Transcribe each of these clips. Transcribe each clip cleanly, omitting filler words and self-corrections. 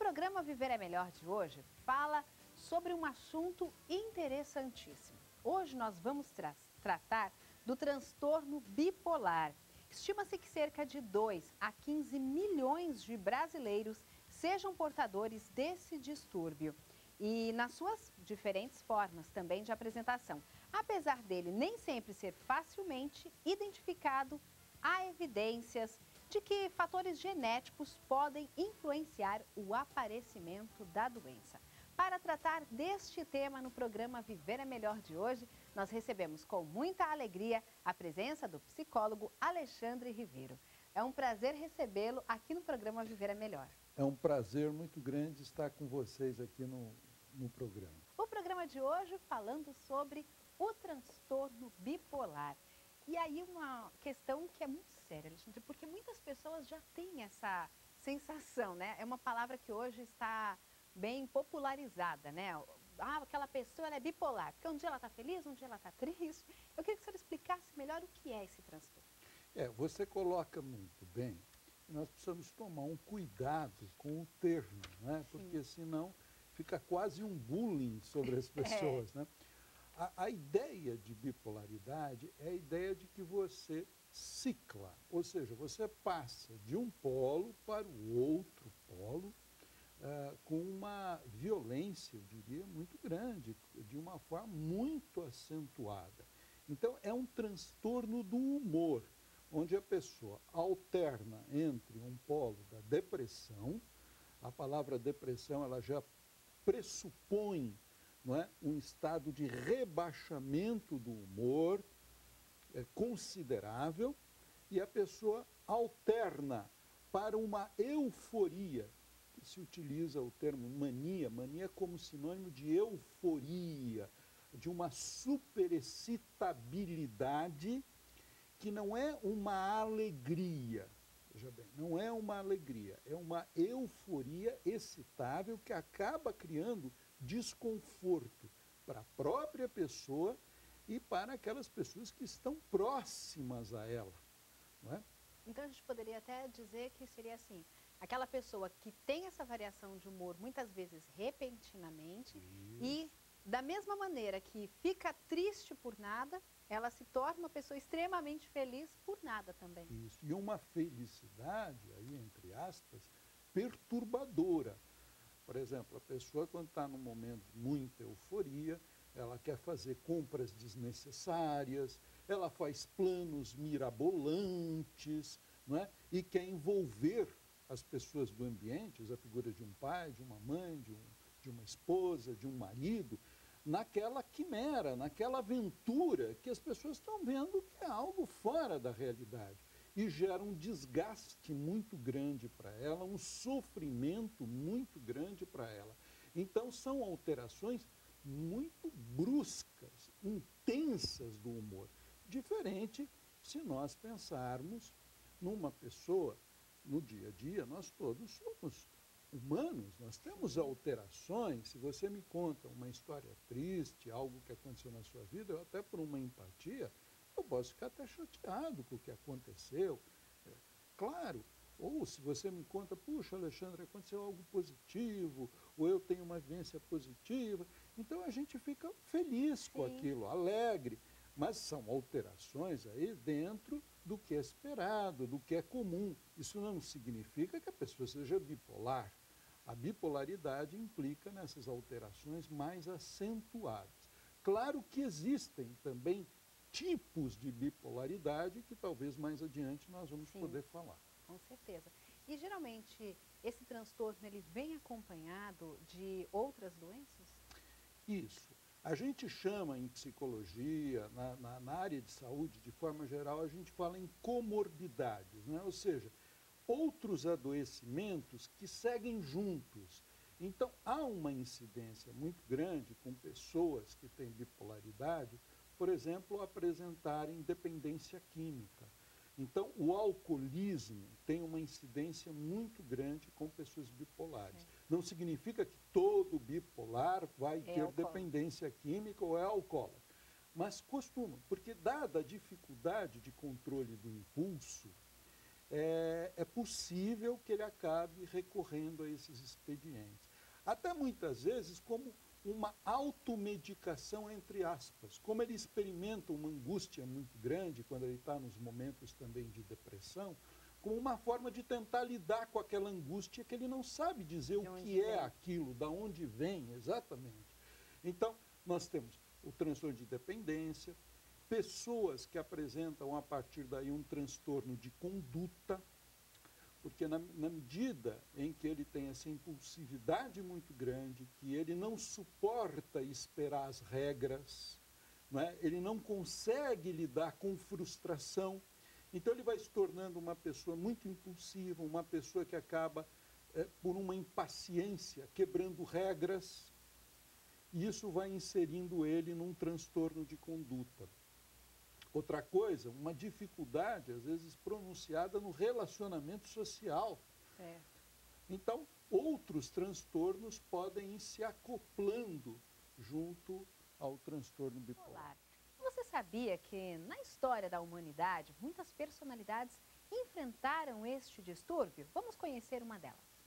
programa Viver é Melhor de hoje fala sobre um assunto interessantíssimo. Hoje nós vamos tratar do transtorno bipolar. Estima-se que cerca de 2 a 15 milhões de brasileiros sejam portadores desse distúrbio e nas suas diferentes formas também de apresentação. Apesar dele nem sempre ser facilmente identificado, há evidências de que fatores genéticos podem influenciar o aparecimento da doença. Para tratar deste tema no programa Viver é Melhor de hoje, nós recebemos com muita alegria a presença do psicólogo Alexandre Ribeiro. É um prazer recebê-lo aqui no programa Viver é Melhor. É um prazer muito grande estar com vocês aqui no programa. O programa de hoje falando sobre o transtorno bipolar. E aí uma questão que é muito séria, Alexandre, porque muitas pessoas já têm essa sensação, né? É uma palavra que hoje está bem popularizada, né? Ah, aquela pessoa ela é bipolar, porque um dia ela está feliz, um dia ela está triste. Eu queria que o senhor explicasse melhor o que é esse transtorno. Você coloca muito bem. Nós precisamos tomar um cuidado com o termo, né? Porque senão fica quase um bullying sobre as pessoas, né? A ideia de bipolaridade é a ideia de que você cicla, ou seja, você passa de um polo para o outro polo com uma violência, eu diria, muito grande, de uma forma muito acentuada. Então, é um transtorno do humor, onde a pessoa alterna entre um polo da depressão, a palavra depressão ela já pressupõe, não é, um estado de rebaixamento do humor considerável, e a pessoa alterna para uma euforia, que se utiliza o termo mania, mania como sinônimo de euforia, de uma superexcitabilidade que não é uma alegria. Veja bem, não é uma alegria, é uma euforia excitável que acaba criando desconforto para a própria pessoa e para aquelas pessoas que estão próximas a ela, não é? Então a gente poderia até dizer que seria assim, aquela pessoa que tem essa variação de humor muitas vezes repentinamente e da mesma maneira que fica triste por nada, ela se torna uma pessoa extremamente feliz por nada também. Isso, e uma felicidade, aí entre aspas, perturbadora. Por exemplo, a pessoa quando está num momento de muita euforia, ela quer fazer compras desnecessárias, ela faz planos mirabolantes, não é? E quer envolver as pessoas do ambiente, a figura de um pai, de uma mãe, de uma esposa, de um marido, naquela quimera, naquela aventura que as pessoas estão vendo que é algo fora da realidade. E gera um desgaste muito grande para ela, um sofrimento muito grande para ela. Então, são alterações muito bruscas, intensas do humor. Diferente se nós pensarmos numa pessoa, no dia a dia, nós todos somos humanos, nós temos alterações. Se você me conta uma história triste, algo que aconteceu na sua vida, eu até por uma empatia, eu posso ficar até chateado com o que aconteceu. Claro, ou se você me conta, puxa, Alexandre, aconteceu algo positivo, ou eu tenho uma vivência positiva, então a gente fica feliz com aquilo, alegre. Mas são alterações aí dentro do que é esperado, do que é comum. Isso não significa que a pessoa seja bipolar. A bipolaridade implica nessas alterações mais acentuadas. Claro que existem também tipos de bipolaridade que talvez mais adiante nós vamos poder falar. Com certeza. E geralmente esse transtorno ele vem acompanhado de outras doenças? Isso. A gente chama em psicologia, na área de saúde, de forma geral, a gente fala em comorbidades, né? Ou seja, outros adoecimentos que seguem juntos. Então, há uma incidência muito grande com pessoas que têm bipolaridade, por exemplo, apresentarem dependência química. Então, o alcoolismo tem uma incidência muito grande com pessoas bipolares. Não significa que todo bipolar vai ter dependência química ou é alcoólatra. Mas costuma, porque dada a dificuldade de controle do impulso é possível que ele acabe recorrendo a esses expedientes. Até muitas vezes como uma automedicação, entre aspas. Como ele experimenta uma angústia muito grande, quando ele está nos momentos também de depressão, como uma forma de tentar lidar com aquela angústia que ele não sabe dizer o que é aquilo, da onde vem exatamente. Então, nós temos o transtorno de dependência, pessoas que apresentam a partir daí um transtorno de conduta, porque na medida em que ele tem essa impulsividade muito grande, que ele não suporta esperar as regras, não é? Ele não consegue lidar com frustração, então ele vai se tornando uma pessoa muito impulsiva, uma pessoa que acaba, por uma impaciência, quebrando regras, e isso vai inserindo ele num transtorno de conduta. Outra coisa, uma dificuldade, às vezes, pronunciada no relacionamento social. Certo. Então, outros transtornos podem ir se acoplando junto ao transtorno bipolar. Você sabia que, na história da humanidade, muitas personalidades enfrentaram este distúrbio? Vamos conhecer uma delas.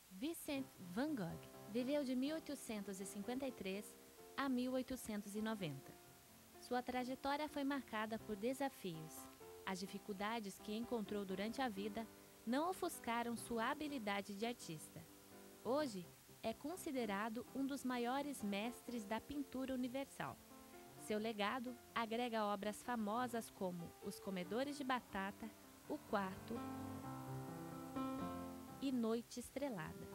Vincent van Gogh viveu de 1853 a 1890. Sua trajetória foi marcada por desafios. As dificuldades que encontrou durante a vida não ofuscaram sua habilidade de artista. Hoje, é considerado um dos maiores mestres da pintura universal. Seu legado agrega obras famosas como Os Comedores de Batata, O Quarto e Noite Estrelada.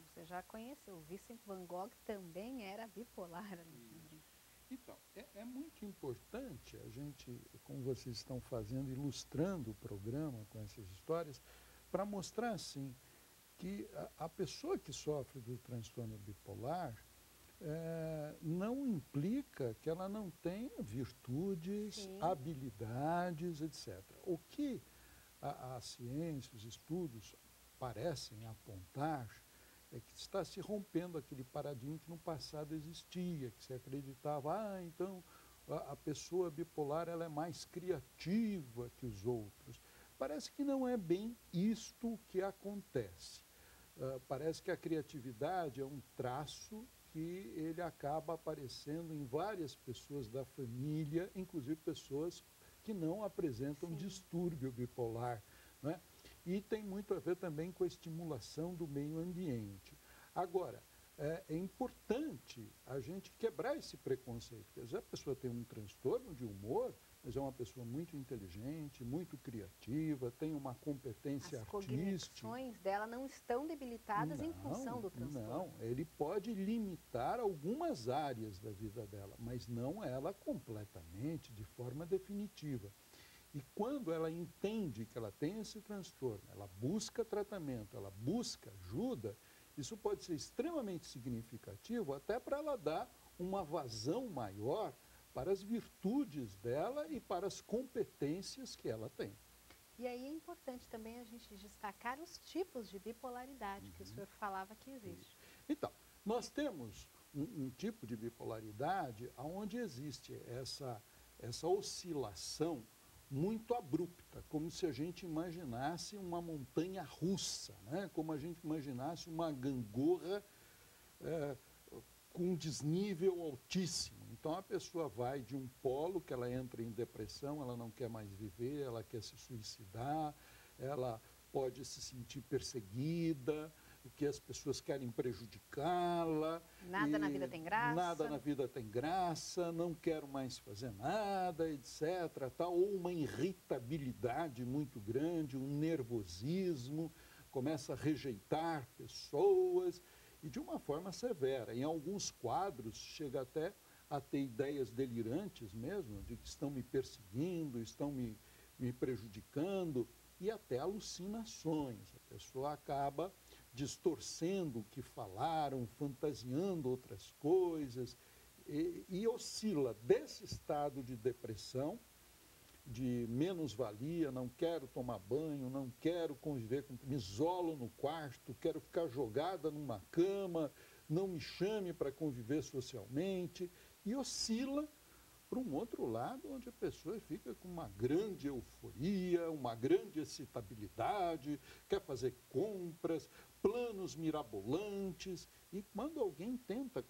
Você já conheceu, Vincent van Gogh também era bipolar, Alexandre. Então, é muito importante a gente, como vocês estão fazendo, ilustrando o programa com essas histórias, para mostrar, assim, que a pessoa que sofre do transtorno bipolar não implica que ela não tenha virtudes, Sim, habilidades, etc. O que a ciência, os estudos parecem apontar é que está se rompendo aquele paradigma que no passado existia, que se acreditava, então a pessoa bipolar ela é mais criativa que os outros. Parece que não é bem isto que acontece. Parece que a criatividade é um traço que ele acaba aparecendo em várias pessoas da família, inclusive pessoas que não apresentam distúrbio bipolar, né? E tem muito a ver também com a estimulação do meio ambiente. Agora, é importante a gente quebrar esse preconceito, porque às vezes a pessoa tem um transtorno de humor, mas é uma pessoa muito inteligente, muito criativa, tem uma competência artística. As cognições dela não estão debilitadas em função do transtorno. Não, ele pode limitar algumas áreas da vida dela, mas não ela completamente, de forma definitiva. E quando ela entende que ela tem esse transtorno, ela busca tratamento, ela busca ajuda, isso pode ser extremamente significativo até para ela dar uma vazão maior para as virtudes dela e para as competências que ela tem. E aí é importante também a gente destacar os tipos de bipolaridade que o senhor falava que existe. Então, nós temos um tipo de bipolaridade onde existe essa oscilação muito abrupta, como se a gente imaginasse uma montanha russa, né? Como a gente imaginasse uma gangorra com um desnível altíssimo. Então a pessoa vai de um polo que ela entra em depressão, ela não quer mais viver, ela quer se suicidar, ela pode se sentir perseguida, que as pessoas querem prejudicá-la. Nada na vida tem graça. Nada na vida tem graça, não quero mais fazer nada, etc. Tá? Ou uma irritabilidade muito grande, um nervosismo, começa a rejeitar pessoas, e de uma forma severa. Em alguns quadros chega até a ter ideias delirantes mesmo, de que estão me perseguindo, estão me prejudicando, e até alucinações. A pessoa acaba distorcendo o que falaram, fantasiando outras coisas, e oscila desse estado de depressão, de menos-valia, não quero tomar banho, não quero conviver com... me isolo no quarto, quero ficar jogada numa cama, não me chame para conviver socialmente, e oscila para um outro lado, onde a pessoa fica com uma grande euforia, uma grande excitabilidade, quer fazer compras, planos mirabolantes, e quando alguém tenta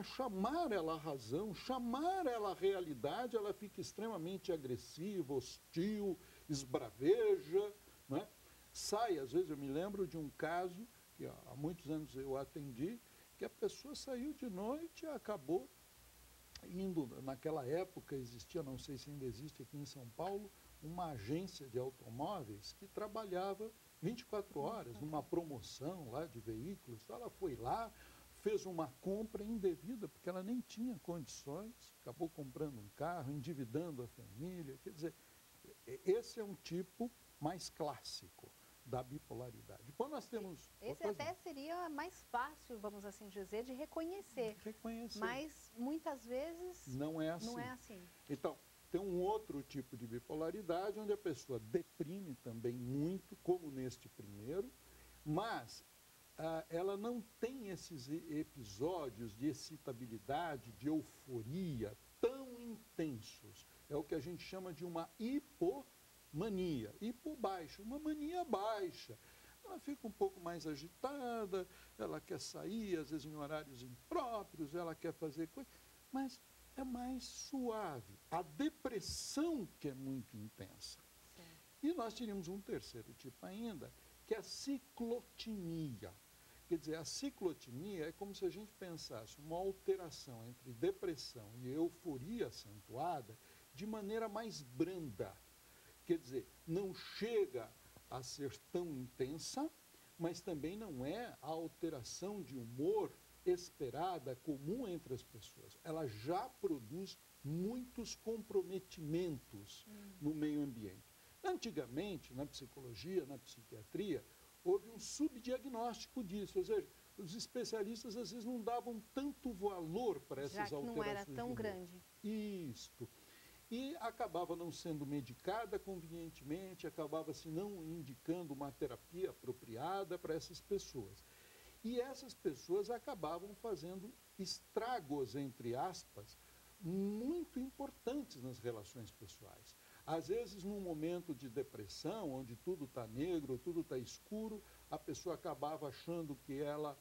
chamar ela à razão, chamar ela à realidade, ela fica extremamente agressiva, hostil, esbraveja, né? Sai, às vezes eu me lembro de um caso, que há muitos anos eu atendi, que a pessoa saiu de noite e acabou indo, naquela época existia, não sei se ainda existe aqui em São Paulo, uma agência de automóveis que trabalhava 24 horas, numa promoção lá de veículos. Então ela foi lá, fez uma compra indevida, porque ela nem tinha condições, acabou comprando um carro, endividando a família. Quer dizer, esse é um tipo mais clássico da bipolaridade. Depois nós temos... Esse até seria mais fácil, vamos assim dizer, de reconhecer. Mas muitas vezes não é assim. Não é assim. Então, tem um outro tipo de bipolaridade, onde a pessoa deprime também muito, como neste primeiro, mas ela não tem esses episódios de excitabilidade, de euforia tão intensos. É o que a gente chama de uma hipomania, hipobaixa, uma mania baixa. Ela fica um pouco mais agitada, ela quer sair, às vezes em horários impróprios, ela quer fazer coisas, mas é mais suave. A depressão que é muito intensa. Sim. E nós teríamos um terceiro tipo ainda, que é a ciclotimia. Quer dizer, a ciclotimia é como se a gente pensasse uma alteração entre depressão e euforia acentuada de maneira mais branda. Quer dizer, não chega a ser tão intensa, mas também não é a alteração de humor esperada, comum entre as pessoas. Ela já produz muitos comprometimentos no meio ambiente. Antigamente, na psicologia, na psiquiatria, houve um subdiagnóstico disso, ou seja, os especialistas às vezes não davam tanto valor para essas alterações. Já que não era tão grande. Isto. E acabava não sendo medicada convenientemente, acabava-se não indicando uma terapia apropriada para essas pessoas. E essas pessoas acabavam fazendo estragos, entre aspas, muito importantes nas relações pessoais. Às vezes, num momento de depressão, onde tudo está negro, tudo está escuro, a pessoa acabava achando que ela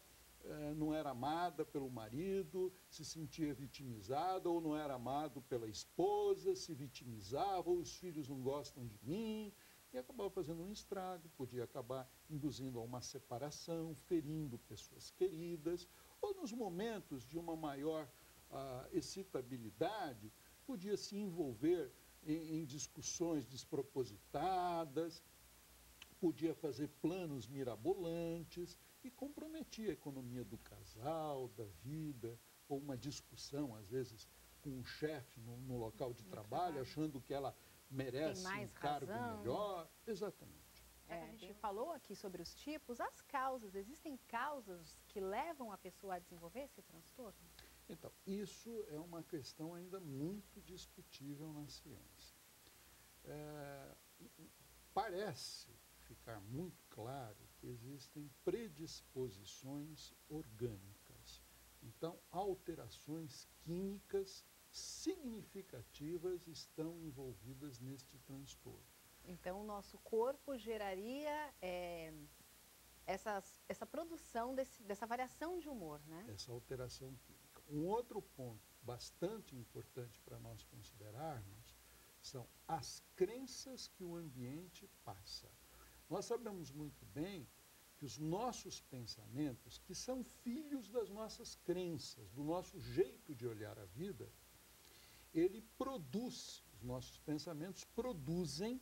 não era amada pelo marido, se sentia vitimizada, ou não era amado pela esposa, se vitimizava, ou os filhos não gostam de mim, e acabava fazendo um estrago, podia acabar induzindo a uma separação, ferindo pessoas queridas, ou nos momentos de uma maior excitabilidade, podia se envolver em discussões despropositadas, podia fazer planos mirabolantes e comprometia a economia do casal, da vida, ou uma discussão, às vezes, com um chefe no local de trabalho, achando que ela merece um cargo melhor. Exatamente. A gente falou aqui sobre os tipos, as causas. Existem causas que levam a pessoa a desenvolver esse transtorno? Então, isso é uma questão ainda muito discutível na ciência. Parece ficar muito claro que existem predisposições orgânicas. Então, alterações químicas significativas estão envolvidas neste transtorno. Então, o nosso corpo geraria essa produção dessa variação de humor, né? Essa alteração química. Um outro ponto bastante importante para nós considerarmos são as crenças que o ambiente passa. Nós sabemos muito bem que os nossos pensamentos, que são filhos das nossas crenças, do nosso jeito de olhar a vida, os nossos pensamentos produzem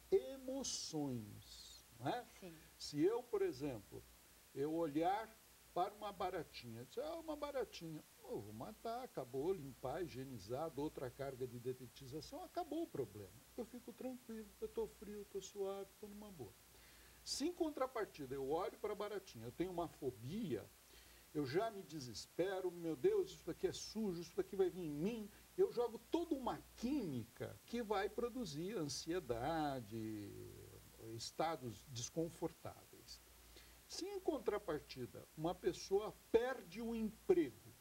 emoções, não é? Sim. Se eu, por exemplo, eu olhar para uma baratinha, dizer, uma baratinha, eu vou matar, acabou, limpar, higienizar, dou outra carga de detetização, acabou o problema. Eu fico tranquilo, eu estou frio, estou suave, estou numa boa. Se em contrapartida eu olho para a baratinha, eu tenho uma fobia, eu já me desespero, meu Deus, isso daqui é sujo, isso daqui vai vir em mim, eu jogo toda uma química que vai produzir ansiedade, estados desconfortáveis. Se em contrapartida contrapartida, uma pessoa perde o emprego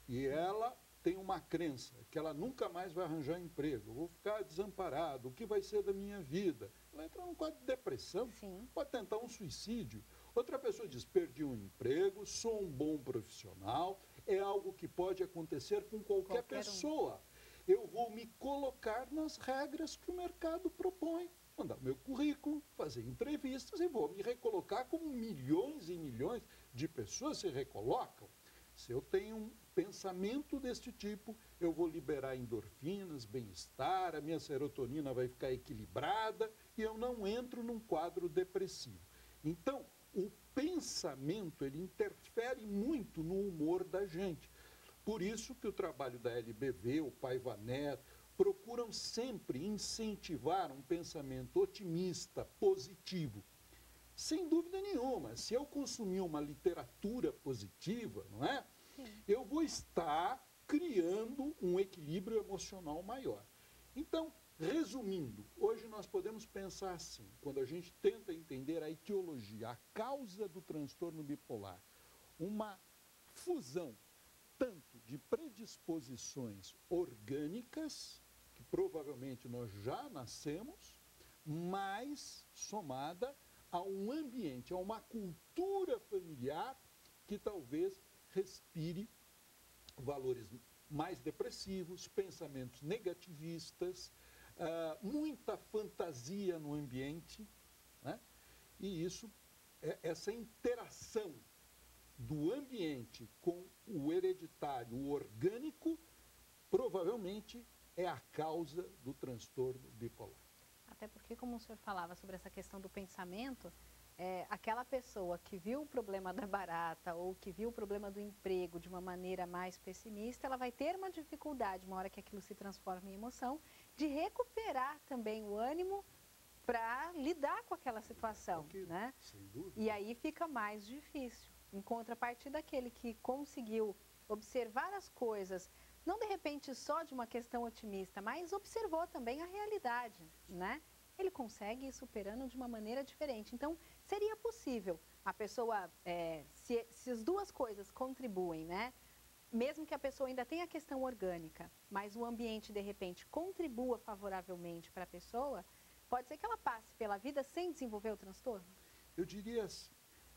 e ela tem uma crença que ela nunca mais vai arranjar emprego, eu vou ficar desamparado, o que vai ser da minha vida? Ela entra num quadro de depressão, Sim. pode tentar um suicídio. Outra pessoa diz, perdi um emprego, sou um bom profissional, é algo que pode acontecer com qualquer pessoa. Eu vou me colocar nas regras que o mercado propõe, mandar meu currículo, fazer entrevistas e vou me recolocar como milhões e milhões de pessoas se recolocam. Se eu tenho um pensamento deste tipo, eu vou liberar endorfinas, bem-estar, a minha serotonina vai ficar equilibrada e eu não entro num quadro depressivo. Então, o pensamento, ele interfere muito no humor da gente. Por isso que o trabalho da LBV, o Paiva Neto, procuram sempre incentivar um pensamento otimista, positivo. Sem dúvida nenhuma, se eu consumir uma literatura positiva, não é? Sim. Eu vou estar criando um equilíbrio emocional maior. Então, resumindo, hoje nós podemos pensar assim, quando a gente tenta entender a etiologia, a causa do transtorno bipolar, uma fusão tanto de predisposições orgânicas, que provavelmente nós já nascemos, mas somada a um ambiente, a uma cultura familiar que talvez respire valores mais depressivos, pensamentos negativistas, muita fantasia no ambiente, né? E isso, essa interação do ambiente com o hereditário, o orgânico, provavelmente é a causa do transtorno bipolar. Até porque, como o senhor falava sobre essa questão do pensamento, aquela pessoa que viu o problema da barata ou que viu o problema do emprego de uma maneira mais pessimista, ela vai ter uma dificuldade, uma hora que aquilo se transforma em emoção, de recuperar também o ânimo para lidar com aquela situação, né? Sem dúvida. E aí fica mais difícil. Em contrapartida, aquele que conseguiu observar as coisas, não de repente só de uma questão otimista, mas observou também a realidade, né? Ele consegue ir superando de uma maneira diferente. Então, seria possível a pessoa, se as duas coisas contribuem, né? Mesmo que a pessoa ainda tenha a questão orgânica, mas o ambiente, de repente, contribua favoravelmente para a pessoa, pode ser que ela passe pela vida sem desenvolver o transtorno? Eu diria assim,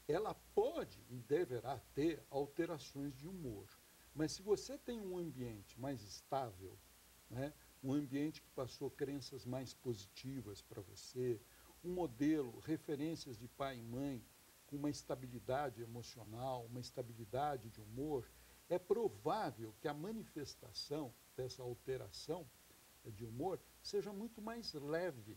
ela pode e deverá ter alterações de humor, mas se você tem um ambiente mais estável, né, um ambiente que passou crenças mais positivas para você, um modelo, referências de pai e mãe com uma estabilidade emocional, uma estabilidade de humor, é provável que a manifestação dessa alteração de humor seja muito mais leve.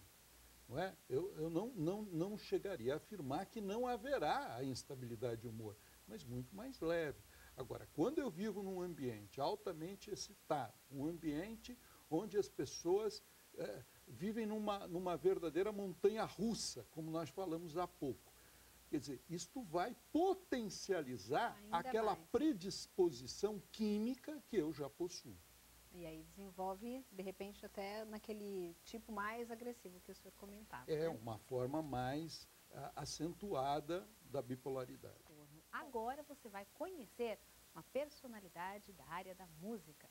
Não é? Eu não chegaria a afirmar que não haverá a instabilidade de humor, mas muito mais leve. Agora, quando eu vivo num ambiente altamente excitado, um ambiente onde as pessoas vivem numa verdadeira montanha russa, como nós falamos há pouco, quer dizer, isto vai potencializar ainda aquela mais predisposição química que eu já possuo. E aí desenvolve, de repente, até naquele tipo mais agressivo que o senhor comentava. É né? uma forma mais acentuada da bipolaridade. Agora você vai conhecer uma personalidade da área da música.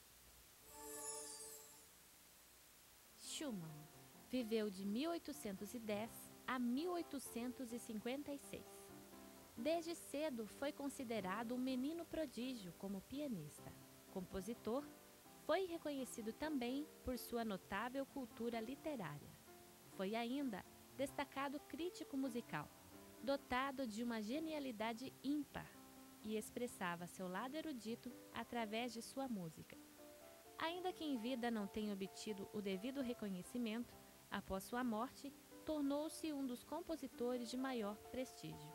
Schumann viveu de 1810 a 1856. Desde cedo foi considerado um menino prodígio como pianista. Compositor, foi reconhecido também por sua notável cultura literária. Foi ainda destacado crítico musical, dotado de uma genialidade ímpar e expressava seu lado erudito através de sua música. Ainda que em vida não tenha obtido o devido reconhecimento, após sua morte, tornou-se um dos compositores de maior prestígio.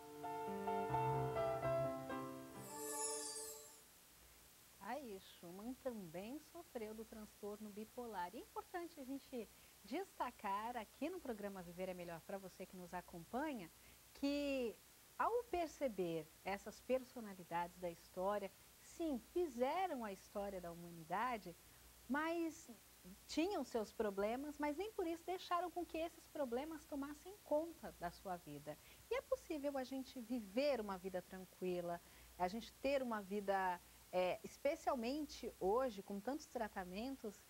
Aí, Schumann também sofreu do transtorno bipolar. E é importante a gente destacar aqui no programa Viver é Melhor para você que nos acompanha, que ao perceber essas personalidades da história, sim, fizeram a história da humanidade, mas tinham seus problemas, mas nem por isso deixaram com que esses problemas tomassem conta da sua vida. E é possível a gente viver uma vida tranquila, a gente ter uma vida, especialmente hoje, com tantos tratamentos,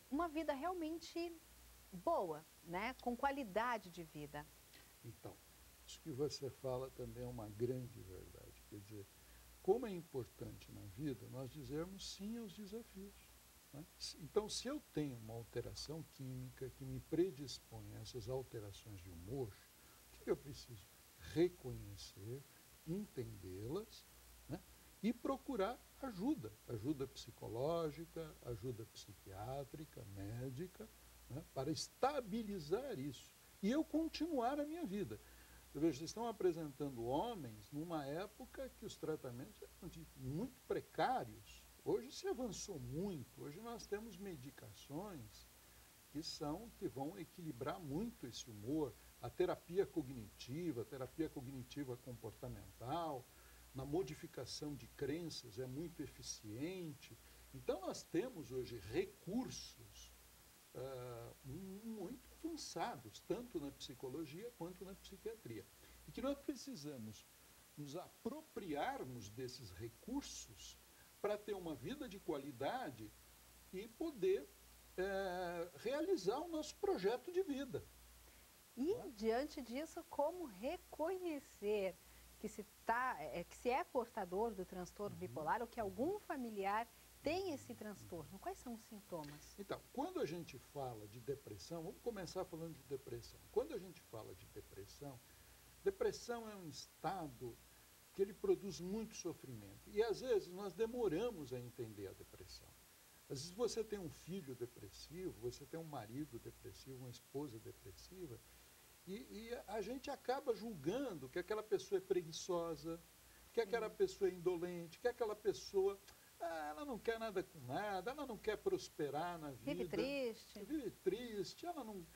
uma vida realmente boa, né? Com qualidade de vida. Então, isso que você fala também é uma grande verdade. Quer dizer, como é importante na vida nós dizermos sim aos desafios. Né? Então, se eu tenho uma alteração química que me predispõe a essas alterações de humor, o que eu preciso? Reconhecer, entendê-las, né? E procurar ajuda. Ajuda psicológica, ajuda psiquiátrica, médica, né? Para estabilizar isso. E eu continuar a minha vida. Veja, vocês estão apresentando homens numa época que os tratamentos eram muito precários. Hoje se avançou muito. Hoje nós temos medicações que vão equilibrar muito esse humor. A terapia cognitiva comportamental, na modificação de crenças é muito eficiente. Então nós temos hoje recursos muito avançados, tanto na psicologia quanto na psiquiatria. E que nós precisamos nos apropriarmos desses recursos para ter uma vida de qualidade e poder realizar o nosso projeto de vida. E, diante disso, como reconhecer que se é portador do transtorno bipolar ou que algum familiar tem esse transtorno? Quais são os sintomas? Então, quando a gente fala de depressão, vamos começar falando de depressão. Quando a gente fala de depressão é um estado que ele produz muito sofrimento. E, às vezes, nós demoramos a entender a depressão. Às vezes você tem um filho depressivo, você tem um marido depressivo, uma esposa depressiva, e a gente acaba julgando que aquela pessoa é preguiçosa, que aquela pessoa é indolente, que aquela pessoa... ela não quer nada com nada, ela não quer prosperar na vida. Vive triste. Vive triste, ela não...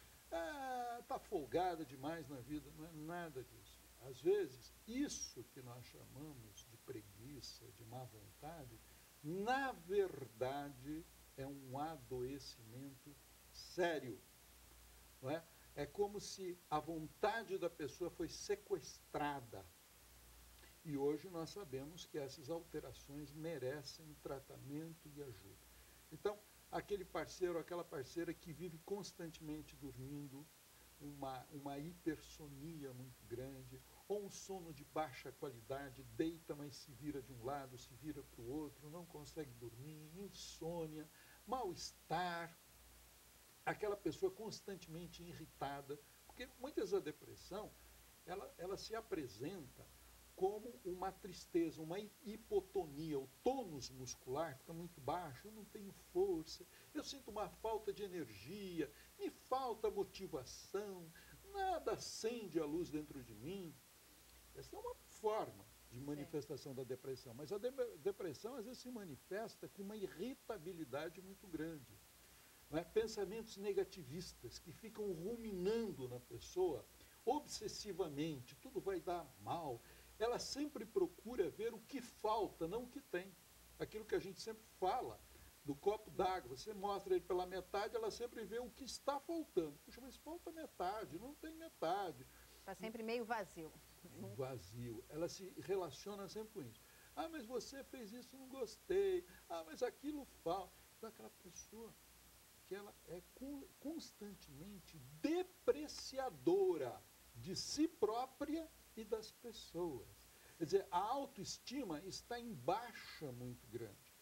está folgada demais na vida, não é nada disso. Às vezes, isso que nós chamamos de preguiça, de má vontade, na verdade é um adoecimento sério. Não é? É como se a vontade da pessoa foi sequestrada. E hoje nós sabemos que essas alterações merecem tratamento e ajuda. Então, aquele parceiro, aquela parceira que vive constantemente dormindo, uma hipersonia muito grande, ou um sono de baixa qualidade, deita, mas se vira de um lado, se vira para o outro, não consegue dormir, insônia, mal-estar, aquela pessoa constantemente irritada, porque muitas vezes a depressão, ela se apresenta como uma tristeza, uma hipotonia, o tônus muscular fica muito baixo, eu não tenho força, eu sinto uma falta de energia, me falta motivação, nada acende a luz dentro de mim. Essa é uma forma de manifestação da depressão, mas a depressão às vezes se manifesta com uma irritabilidade muito grande. Não é? Pensamentos negativistas que ficam ruminando na pessoa obsessivamente, tudo vai dar mal. Ela sempre procura ver o que falta, não o que tem. Aquilo que a gente sempre fala do copo d'água, você mostra ele pela metade, ela sempre vê o que está faltando. Puxa, mas falta metade, não tem metade. Está sempre meio vazio. Vazio. Ela se relaciona sempre com isso. Ah, mas você fez isso, não gostei. Ah, mas aquilo falta. Então, aquela pessoa que ela é constantemente depreciadora de si própria e das pessoas. Quer dizer, a autoestima está em baixa muito grande.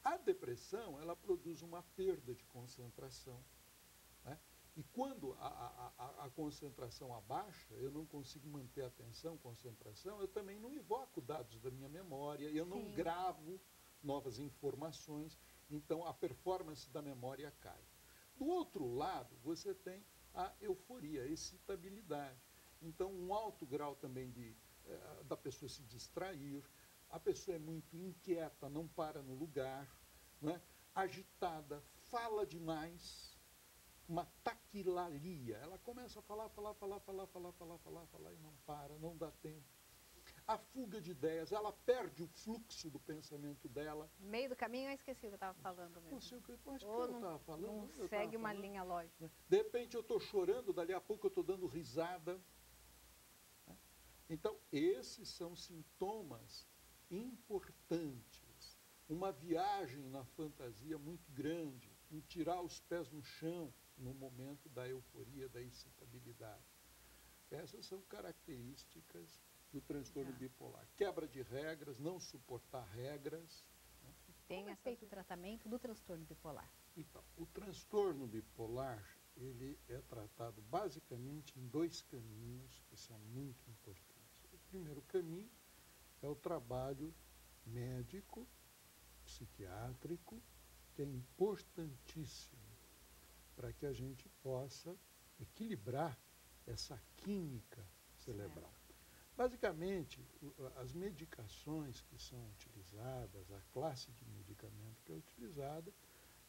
A depressão, ela produz uma perda de concentração. Né? E quando a concentração abaixa, eu não consigo manter a atenção, concentração, eu também não evoco dados da minha memória, eu não gravo novas informações, então a performance da memória cai. Do outro lado, você tem a euforia, a excitabilidade. Então, um alto grau também da pessoa se distrair, a pessoa é muito inquieta, não para no lugar, né? Agitada, fala demais, uma taquilalia. Ela começa a falar e não para, não dá tempo. A fuga de ideias, ela perde o fluxo do pensamento dela. No meio do caminho eu esqueci o que eu estava falando mesmo. Não sei o que eu estava falando. Não segue uma linha lógica. De repente eu estou chorando, dali a pouco eu estou dando risada. Então, esses são sintomas importantes. Uma viagem na fantasia muito grande, um tirar os pés no chão no momento da euforia, da excitabilidade. Essas são características do transtorno bipolar. Quebra de regras, não suportar regras. Né? Tem feito o tratamento do transtorno bipolar? Então, o transtorno bipolar, ele é tratado basicamente em dois caminhos que são muito importantes. O primeiro caminho é o trabalho médico, psiquiátrico, que é importantíssimo para que a gente possa equilibrar essa química cerebral. Basicamente, as medicações que são utilizadas, a classe de medicamento que é utilizada,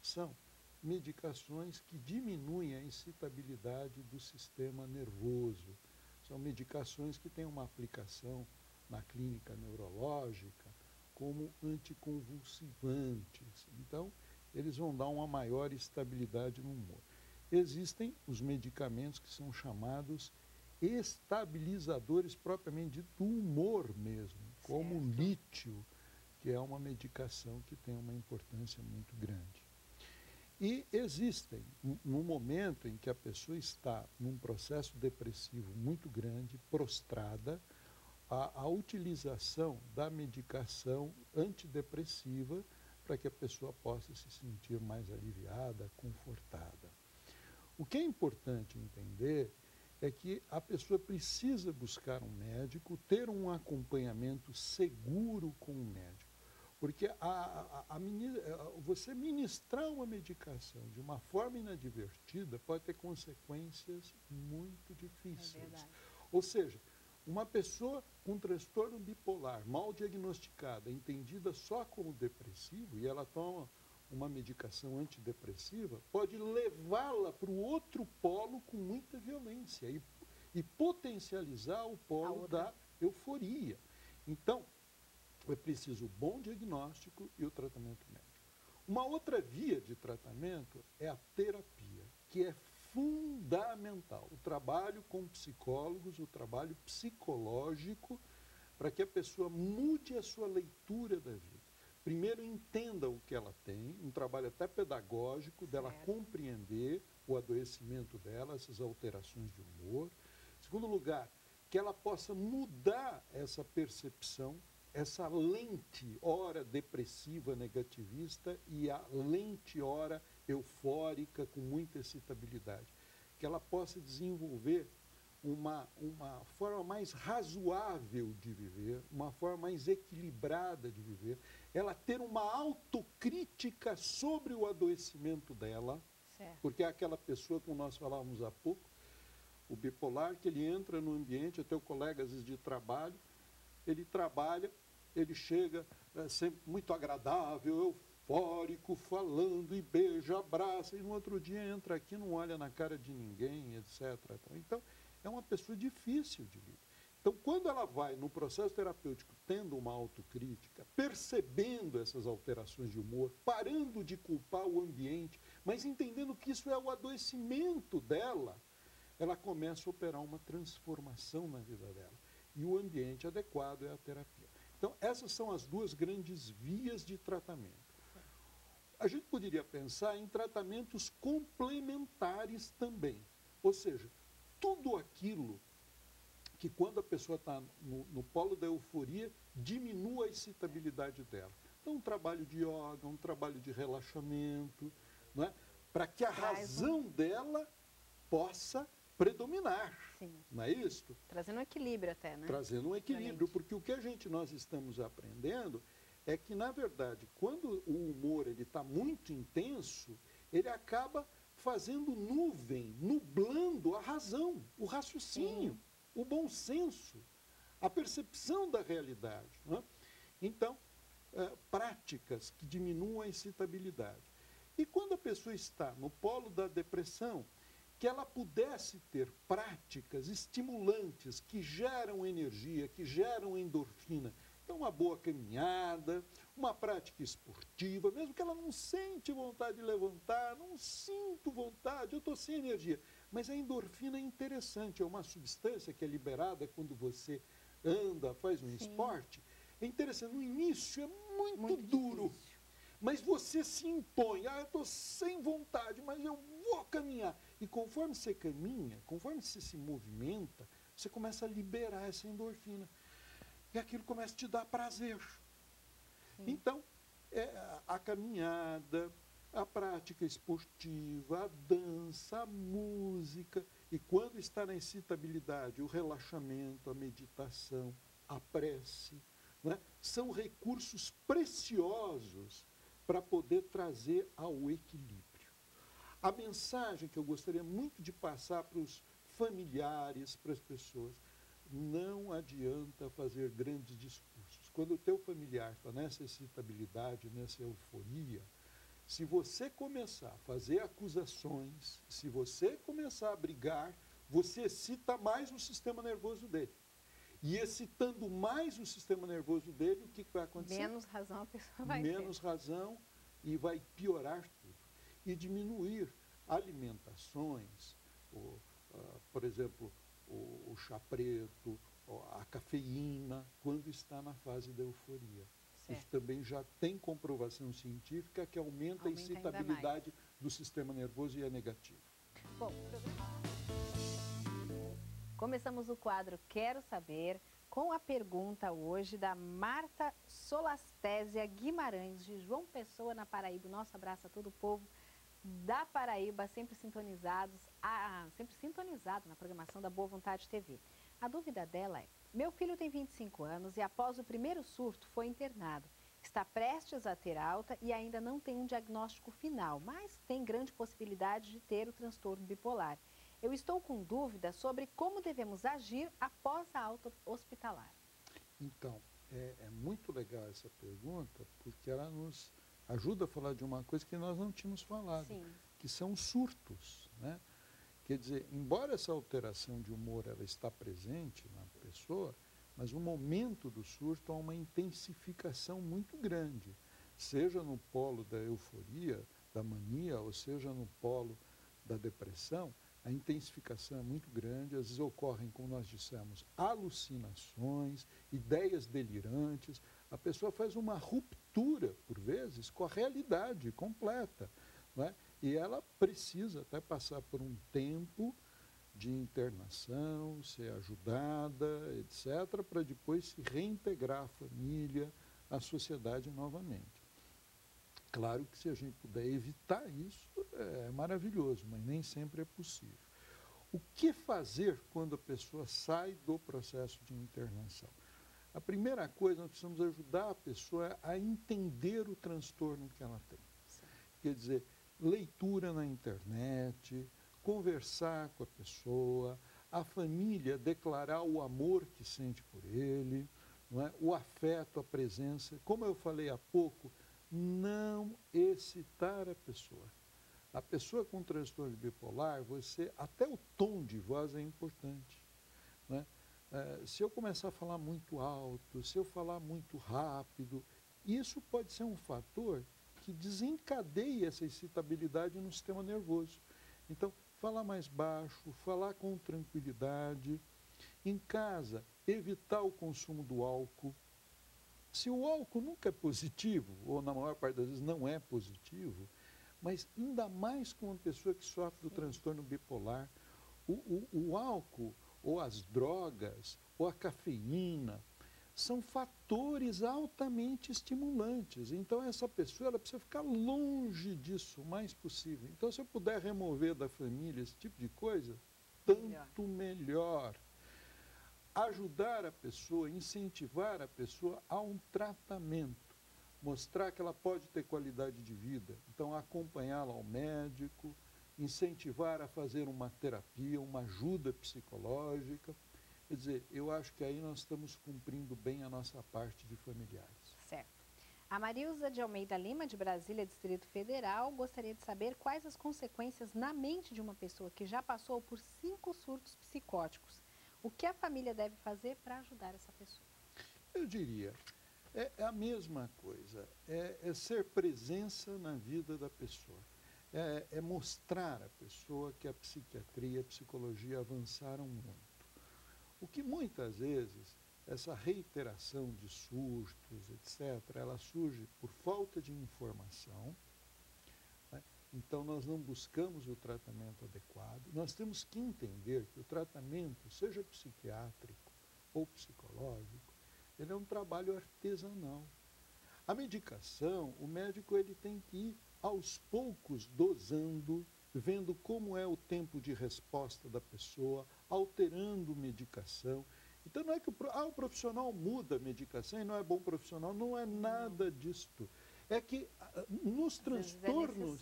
são medicações que diminuem a excitabilidade do sistema nervoso. São medicações que têm uma aplicação na clínica neurológica como anticonvulsivantes. Então, eles vão dar uma maior estabilidade no humor. Existem os medicamentos que são chamados estabilizadores propriamente dito do humor mesmo, como o lítio, que é uma medicação que tem uma importância muito grande. E existem, no momento em que a pessoa está num processo depressivo muito grande, prostrada, a utilização da medicação antidepressiva para que a pessoa possa se sentir mais aliviada, confortada. O que é importante entender é que a pessoa precisa buscar um médico, ter um acompanhamento seguro com o médico. Porque você ministrar uma medicação de uma forma inadvertida pode ter consequências muito difíceis. É verdade. Ou seja, uma pessoa com transtorno bipolar, mal diagnosticada, entendida só como depressivo, e ela toma uma medicação antidepressiva, pode levá-la para o outro polo com muita violência e potencializar o polo da euforia. Então, é preciso o bom diagnóstico e o tratamento médico. Uma outra via de tratamento é a terapia, que é fundamental. O trabalho com psicólogos, o trabalho psicológico, para que a pessoa mude a sua leitura da vida. Primeiro, entenda o que ela tem, um trabalho até pedagógico, dela compreender o adoecimento dela, essas alterações de humor. Em segundo lugar, que ela possa mudar essa percepção, essa lente, ora depressiva, negativista, e a lente, ora eufórica, com muita excitabilidade. Que ela possa desenvolver uma forma mais razoável de viver, uma forma mais equilibrada de viver, ela ter uma autocrítica sobre o adoecimento dela, porque é aquela pessoa, como nós falávamos há pouco, o bipolar, que ele entra no ambiente, até o colega às vezes de trabalho, ele trabalha, ele chega sempre muito agradável, eufórico, falando e beija, abraça, e no outro dia entra aqui, não olha na cara de ninguém, etc. Então, é uma pessoa difícil de lidar. Então, quando ela vai no processo terapêutico tendo uma autocrítica, percebendo essas alterações de humor, parando de culpar o ambiente, mas entendendo que isso é o adoecimento dela, ela começa a operar uma transformação na vida dela. E o ambiente adequado é a terapia. Então, essas são as duas grandes vias de tratamento. A gente poderia pensar em tratamentos complementares também. Ou seja, tudo aquilo que quando a pessoa está no polo da euforia, diminua a excitabilidade dela. Então, um trabalho de yoga, um trabalho de relaxamento, não é? Para que a razão dela possa predominar. Sim. Não é isso? Trazendo um equilíbrio até, né? Trazendo um equilíbrio, porque o que nós estamos aprendendo é que, na verdade, quando o humor está muito intenso, ele acaba fazendo nuvem, nublando a razão, o raciocínio, o bom senso, a percepção da realidade. Não é? Então, práticas que diminuam a excitabilidade. E quando a pessoa está no polo da depressão, que ela pudesse ter práticas estimulantes que geram energia, que geram endorfina. Então, uma boa caminhada, uma prática esportiva, mesmo que ela não sente vontade de levantar, não sinto vontade, eu estou sem energia. Mas a endorfina é interessante, é uma substância que é liberada quando você anda, faz um Sim. esporte, é interessante. No início é muito duro, difícil. mas você se impõe. Eu estou sem vontade, mas eu vou caminhar. E conforme você caminha, conforme você se movimenta, você começa a liberar essa endorfina. E aquilo começa a te dar prazer. Sim. Então, a caminhada, a prática esportiva, a dança, a música, e quando está na excitabilidade, o relaxamento, a meditação, a prece, né, são recursos preciosos para poder trazer ao equilíbrio. A mensagem que eu gostaria muito de passar para os familiares, para as pessoas: não adianta fazer grandes discursos. Quando o teu familiar está nessa excitabilidade, nessa euforia, se você começar a fazer acusações, se você começar a brigar, você excita mais o sistema nervoso dele. E excitando mais o sistema nervoso dele, o que vai acontecer? Menos razão a pessoa vai ter. Menos razão, e vai piorar tudo. E diminuir alimentações, por exemplo, o chá preto, a cafeína, quando está na fase da euforia. Certo. Isso também já tem comprovação científica que aumenta a excitabilidade do sistema nervoso e é negativo. Bom, começamos o quadro Quero Saber com a pergunta hoje da Marta Solastésia Guimarães, de João Pessoa, na Paraíba. Nosso abraço a todo o povo da Paraíba, sempre sintonizado na programação da Boa Vontade TV. A dúvida dela é: meu filho tem 25 anos e após o primeiro surto foi internado. Está prestes a ter alta e ainda não tem um diagnóstico final, mas tem grande possibilidade de ter o transtorno bipolar. Eu estou com dúvida sobre como devemos agir após a alta hospitalar. Então, é muito legal essa pergunta, porque ela nos ajuda a falar de uma coisa que nós não tínhamos falado, Sim. que são surtos, né? Quer dizer, embora essa alteração de humor ela está presente na pessoa, mas o momento do surto há uma intensificação muito grande, seja no polo da euforia, da mania, ou seja no polo da depressão. A intensificação é muito grande, às vezes ocorrem, como nós dissemos, alucinações, ideias delirantes. A pessoa faz uma ruptura, por vezes, com a realidade completa, não é? E ela precisa até passar por um tempo de internação, ser ajudada, etc., para depois se reintegrar à família, à sociedade novamente. Claro que se a gente puder evitar isso, é maravilhoso, mas nem sempre é possível. O que fazer quando a pessoa sai do processo de internação? A primeira coisa, nós precisamos ajudar a pessoa a entender o transtorno que ela tem. Quer dizer, leitura na internet, conversar com a pessoa, a família declarar o amor que sente por ele, não é? O afeto, a presença. Como eu falei há pouco, não excitar a pessoa. A pessoa com transtorno bipolar, até o tom de voz é importante, né? Se eu começar a falar muito alto, se eu falar muito rápido, isso pode ser um fator que desencadeia essa excitabilidade no sistema nervoso. Então, falar mais baixo, falar com tranquilidade. Em casa, evitar o consumo do álcool. Se o álcool nunca é positivo, ou na maior parte das vezes não é positivo, mas ainda mais com uma pessoa que sofre do transtorno bipolar, o álcool, ou as drogas, ou a cafeína, são fatores altamente estimulantes. Então, essa pessoa ela precisa ficar longe disso o mais possível. Então, se eu puder remover da família esse tipo de coisa, tanto melhor. Ajudar a pessoa, incentivar a pessoa a um tratamento, mostrar que ela pode ter qualidade de vida. Então, acompanhá-la ao médico, incentivar a fazer uma terapia, uma ajuda psicológica. Quer dizer, eu acho que aí nós estamos cumprindo bem a nossa parte de familiares. Certo. A Marilza de Almeida Lima, de Brasília, Distrito Federal, gostaria de saber quais as consequências na mente de uma pessoa que já passou por 5 surtos psicóticos. O que a família deve fazer para ajudar essa pessoa? Eu diria, é a mesma coisa, é ser presença na vida da pessoa. É mostrar à pessoa que a psiquiatria e a psicologia avançaram muito. O que muitas vezes essa reiteração de surtos, etc., ela surge por falta de informação, né? Então, nós não buscamos o tratamento adequado. Nós temos que entender que o tratamento, seja psiquiátrico ou psicológico, ele é um trabalho artesanal. A medicação, o médico ele tem que ir aos poucos dosando, vendo como é o tempo de resposta da pessoa, alterando medicação. Então, não é que o profissional muda a medicação e não é bom profissional, não é nada disto. É que nos transtornos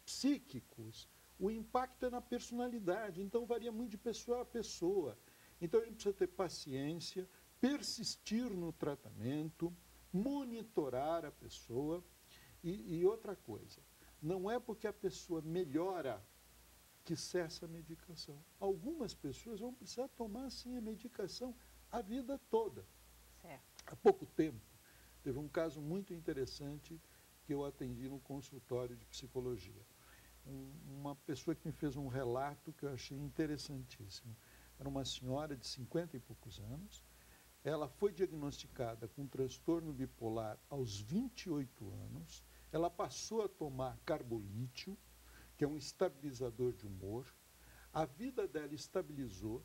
psíquicos, o impacto é na personalidade, então varia muito de pessoa a pessoa. Então, a gente precisa ter paciência, persistir no tratamento, monitorar a pessoa. E outra coisa, não é porque a pessoa melhora que cessa a medicação. Algumas pessoas vão precisar tomar, sim, a medicação a vida toda. Certo. Há pouco tempo, teve um caso muito interessante que eu atendi no consultório de psicologia. Uma pessoa que me fez um relato que eu achei interessantíssimo. Era uma senhora de 50 e poucos anos. Ela foi diagnosticada com transtorno bipolar aos 28 anos. Ela passou a tomar carbolítio, que é um estabilizador de humor. A vida dela estabilizou.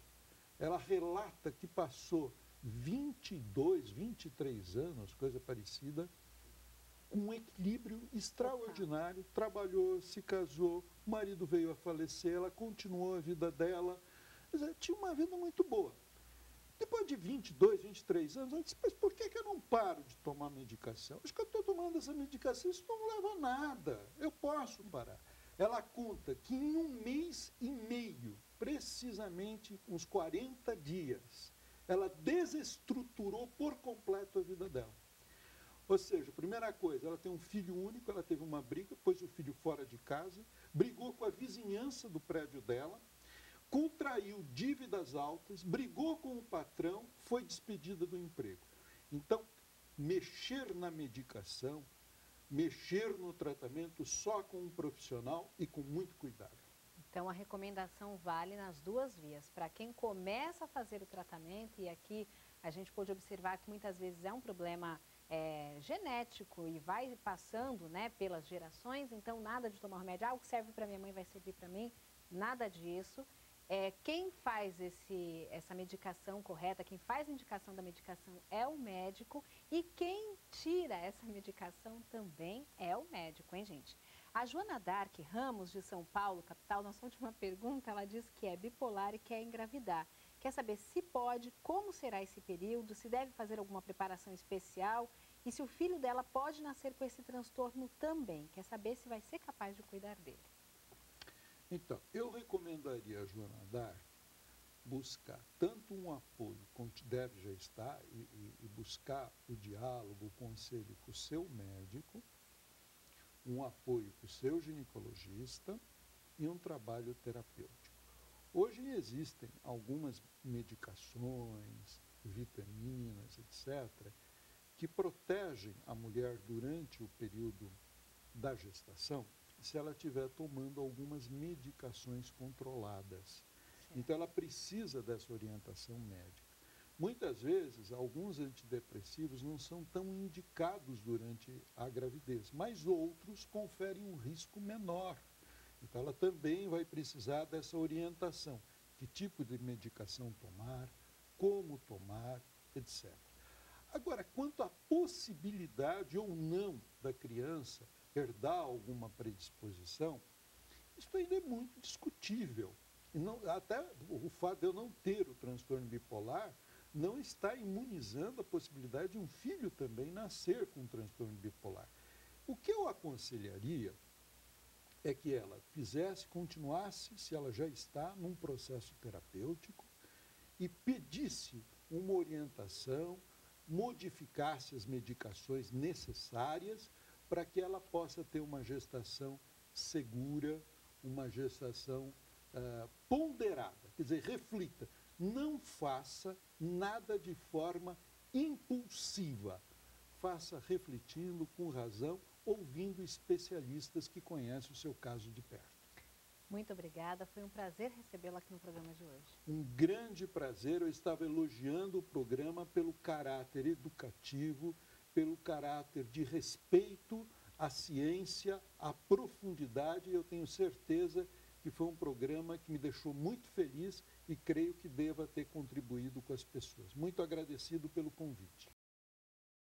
Ela relata que passou 22, 23 anos, coisa parecida, com um equilíbrio extraordinário. Trabalhou, se casou, o marido veio a falecer, ela continuou a vida dela. Quer dizer, tinha uma vida muito boa. Depois de 22, 23 anos, ela disse, mas por que eu não paro de tomar medicação? Acho que eu estou tomando essa medicação, isso não leva a nada, eu posso parar. Ela conta que em 1 mês e meio, precisamente uns 40 dias, ela desestruturou por completo a vida dela. Ou seja, primeira coisa, ela tem um filho único, ela teve uma briga, pôs o filho fora de casa, brigou com a vizinhança do prédio dela, contraiu dívidas altas, brigou com o patrão, foi despedida do emprego. Então, mexer na medicação, mexer no tratamento só com um profissional e com muito cuidado. Então, a recomendação vale nas duas vias. Para quem começa a fazer o tratamento, e aqui a gente pôde observar que muitas vezes é um problema genético e vai passando, né, pelas gerações, então nada de tomar remédio, o que serve para minha mãe vai servir para mim, nada disso. Quem faz essa medicação correta, quem faz a indicação da medicação é o médico, e quem tira essa medicação também é o médico, hein, gente? A Joana Dark Ramos, de São Paulo, capital, nossa última pergunta, ela diz que é bipolar e quer engravidar. Quer saber se pode, como será esse período, se deve fazer alguma preparação especial e se o filho dela pode nascer com esse transtorno também. Quer saber se vai ser capaz de cuidar dele. Então, eu recomendaria a Joana Dark buscar tanto um apoio, como deve já estar, e buscar o diálogo, o conselho com o seu médico, um apoio com o seu ginecologista e um trabalho terapêutico. Hoje existem algumas medicações, vitaminas, etc., que protegem a mulher durante o período da gestação, se ela estiver tomando algumas medicações controladas. Certo. Então, ela precisa dessa orientação médica. Muitas vezes, alguns antidepressivos não são tão indicados durante a gravidez, mas outros conferem um risco menor. Então, ela também vai precisar dessa orientação. Que tipo de medicação tomar, como tomar, etc. Agora, quanto à possibilidade ou não da criança herdar alguma predisposição, isso ainda é muito discutível. E não, até o fato de eu não ter o transtorno bipolar não está imunizando a possibilidade de um filho também nascer com transtorno bipolar. O que eu aconselharia é que ela continuasse, se ela já está num processo terapêutico, e pedisse uma orientação, modificasse as medicações necessárias para que ela possa ter uma gestação segura, uma gestação ponderada. Quer dizer, reflita, não faça nada de forma impulsiva. Faça refletindo, com razão, ouvindo especialistas que conhecem o seu caso de perto. Muito obrigada, foi um prazer recebê-la aqui no programa de hoje. Um grande prazer, eu estava elogiando o programa pelo caráter educativo, pelo caráter de respeito à ciência, à profundidade, e eu tenho certeza que foi um programa que me deixou muito feliz e creio que deva ter contribuído com as pessoas. Muito agradecido pelo convite.